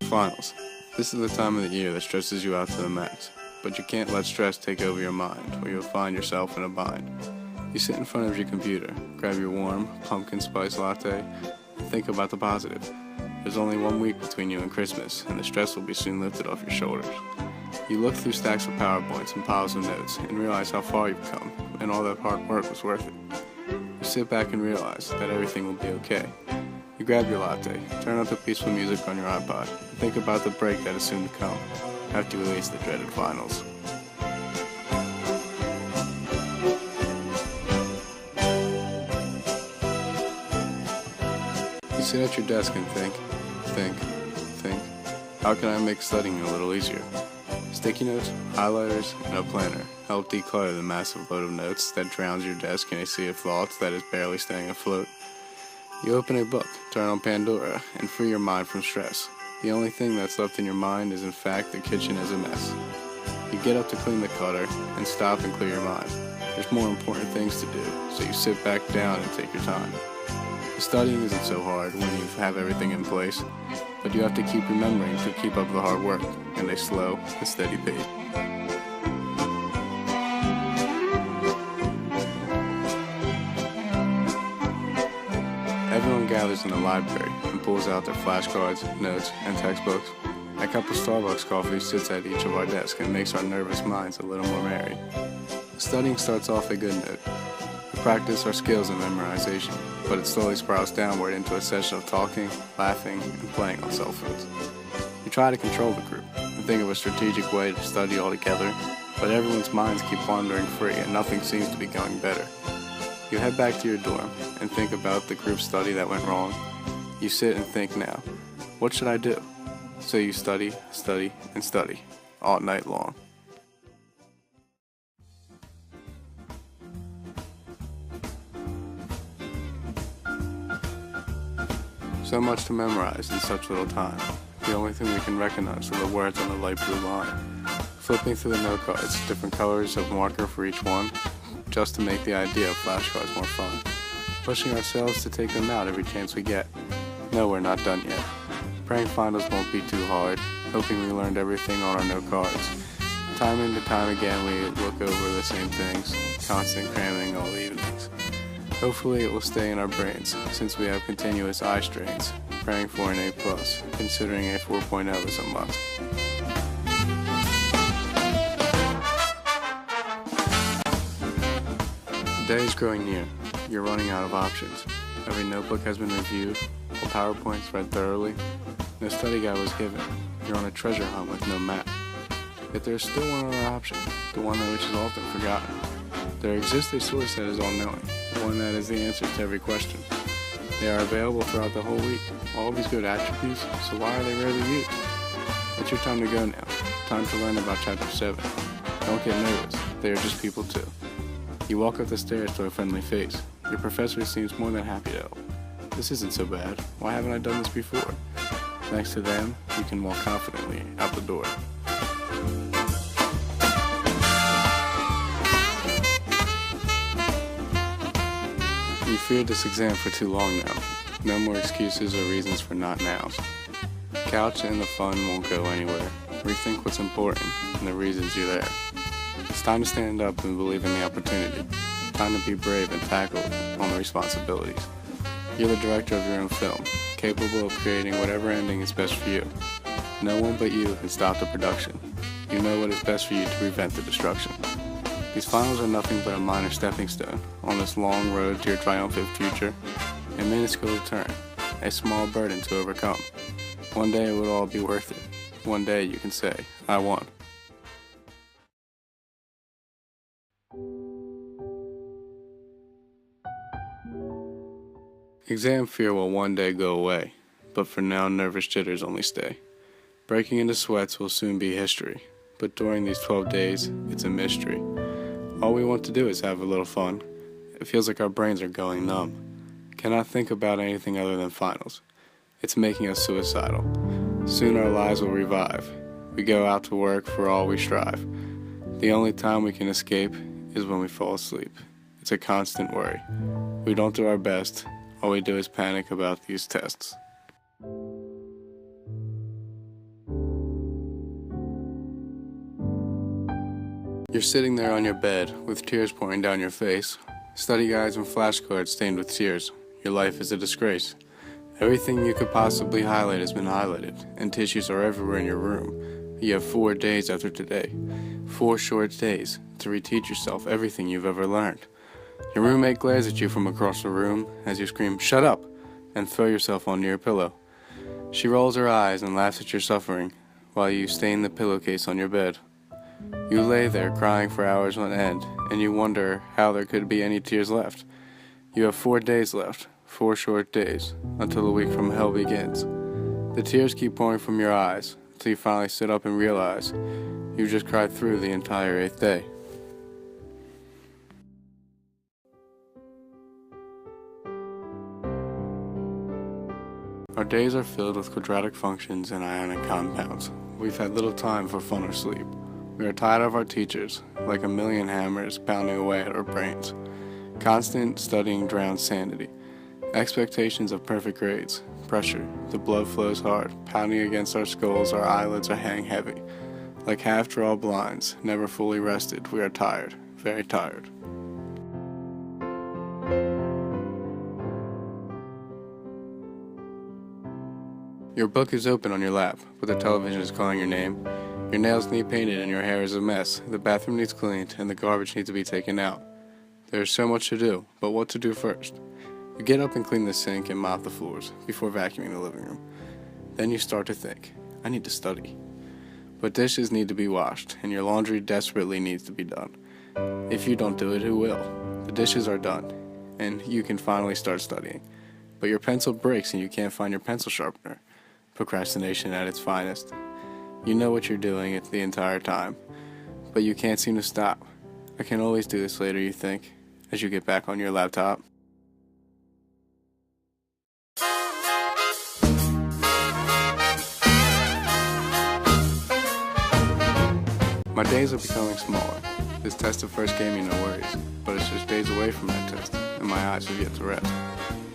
Finals. This is the time of the year that stresses you out to the max, but you can't let stress take over your mind or you'll find yourself in a bind. You sit in front of your computer, grab your warm pumpkin spice latte, and think about the positive. There's only 1 week between you and Christmas, and the stress will be soon lifted off your shoulders. You look through stacks of PowerPoints and piles of notes and realize how far you've come, and all that hard work was worth it. You sit back and realize that everything will be okay. You grab your latte, turn up the peaceful music on your iPod, and think about the break that is soon to come, after you release the dreaded finals. You sit at your desk and think, how can I make studying a little easier? Sticky notes, highlighters, and a planner help declutter the massive load of notes that drowns your desk in a sea of thoughts that is barely staying afloat. You open a book, turn on Pandora, and free your mind from stress. The only thing that's left in your mind is in fact the kitchen is a mess. You get up to clean the clutter and stop and clear your mind. There's more important things to do, so you sit back down and take your time. The studying isn't so hard when you have everything in place, but you have to keep remembering to keep up the hard work and a slow and steady pace. Everyone gathers in the library and pulls out their flashcards, notes, and textbooks. A cup of Starbucks coffee sits at each of our desks and makes our nervous minds a little more merry. Studying starts off a good note. We practice our skills in memorization, but it slowly spirals downward into a session of talking, laughing, and playing on cell phones. You try to control the group and think of a strategic way to study all together, but everyone's minds keep wandering free and nothing seems to be going better. You head back to your dorm and think about the group study that went wrong. You sit and think now, what should I do? So you study, and study, all night long. So much to memorize in such little time. The only thing we can recognize are the words on the light blue line. Flipping through the note cards, different colors of marker for each one, just to make the idea of flashcards more fun. Pushing ourselves to take them out every chance we get. No, we're not done yet. Praying finals won't be too hard, hoping we learned everything on our note cards. Time and time again we look over the same things, constant cramming all evenings. Hopefully it will stay in our brains, since we have continuous eye strains, praying for an A+, considering a 4.0 is a must. The day is growing near. You're running out of options. Every notebook has been reviewed, all PowerPoints read thoroughly, no study guide was given. You're on a treasure hunt with no map. Yet there is still one other option, the one which is often forgotten. There exists a source that is all-knowing, one that is the answer to every question. They are available throughout the whole week, all these good attributes, so why are they rarely used? It's your time to go now, time to learn about Chapter 7. Don't get nervous, they are just people too. You walk up the stairs to a friendly face. Your professor seems more than happy to help. This isn't so bad, why haven't I done this before? Next to them, you can walk confidently out the door. You feared this exam for too long now. No more excuses or reasons for not nows. Couch and the fun won't go anywhere. Rethink what's important and the reasons you're there. It's time to stand up and believe in the opportunity. Time to be brave and tackle on the responsibilities. You're the director of your own film, capable of creating whatever ending is best for you. No one but you can stop the production. You know what is best for you to prevent the destruction. These finals are nothing but a minor stepping stone on this long road to your triumphant future. A minuscule turn, a small burden to overcome. One day it will all be worth it. One day you can say, I won. Exam fear will one day go away, but for now nervous jitters only stay. Breaking into sweats will soon be history, but during these 12 days, it's a mystery. All we want to do is have a little fun. It feels like our brains are going numb. Cannot think about anything other than finals. It's making us suicidal. Soon our lives will revive. We go out to work for all we strive. The only time we can escape is when we fall asleep. It's a constant worry. We don't do our best. All we do is panic about these tests. You're sitting there on your bed with tears pouring down your face, study guides and flashcards stained with tears. Your life is a disgrace. Everything you could possibly highlight has been highlighted, and tissues are everywhere in your room. You have 4 days after today, 4 short days, to reteach yourself everything you've ever learned. Your roommate glares at you from across the room as you scream, "Shut up!" and throw yourself onto your pillow. She rolls her eyes and laughs at your suffering, while you stain the pillowcase on your bed. You lay there crying for hours on end, and you wonder how there could be any tears left. You have 4 days left, 4 short days, until the week from hell begins. The tears keep pouring from your eyes, until you finally sit up and realize you just cried through the entire 8th day. Our days are filled with quadratic functions and ionic compounds. We've had little time for fun or sleep. We are tired of our teachers, like a million hammers pounding away at our brains. Constant studying drowns sanity. Expectations of perfect grades. Pressure. The blood flows hard, pounding against our skulls, our eyelids are hanging heavy. Like half-drawn blinds, never fully rested, we are tired, very tired. Your book is open on your lap, but the television is calling your name. Your nails need painted and your hair is a mess. The bathroom needs cleaned and the garbage needs to be taken out. There is so much to do, but what to do first? You get up and clean the sink and mop the floors before vacuuming the living room. Then you start to think, I need to study. But dishes need to be washed and your laundry desperately needs to be done. If you don't do it, who will? The dishes are done and you can finally start studying. But your pencil breaks and you can't find your pencil sharpener. Procrastination at its finest. You know what you're doing the entire time, but you can't seem to stop. I can always do this later, you think, as you get back on your laptop. My days are becoming smaller. This test at first gave me no worries, but it's just days away from that test, and my eyes have yet to rest.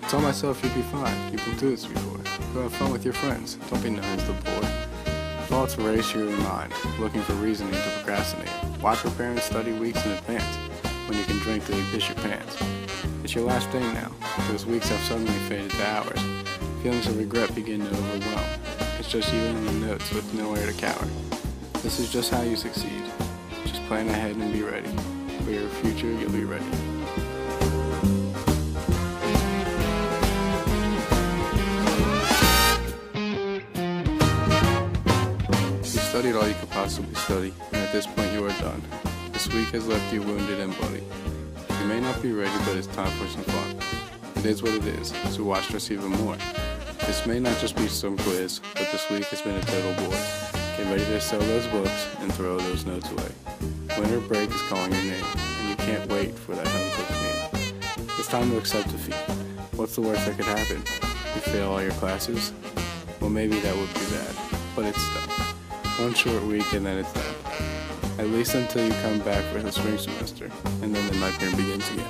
Tell myself you'll be fine. You've been through this before. Go have fun with your friends. Don't be known as the boy. Thoughts race through your mind, looking for reasoning to procrastinate. Why prepare and study weeks in advance when you can drink till you piss your pants? It's your last day now. Those weeks have suddenly faded to hours. Feelings of regret begin to overwhelm. It's just you and the notes with nowhere to cower. This is just how you succeed. Just plan ahead and be ready. For your future, you'll be ready. You studied all you could possibly study, and at this point you are done. This week has left you wounded and bloody. You may not be ready, but it's time for some fun. It is what it is, so watch us even more. This may not just be some quiz, but this week has been a total bore. Get ready to sell those books and throw those notes away. Winter break is calling your name, and you can't wait for that home-cooked meal. It's time to accept defeat. What's the worst that could happen? You fail all your classes? Well, maybe that would be bad, but it's done. 1 short week and then it's done. At least until you come back for the spring semester, and then the nightmare begins again.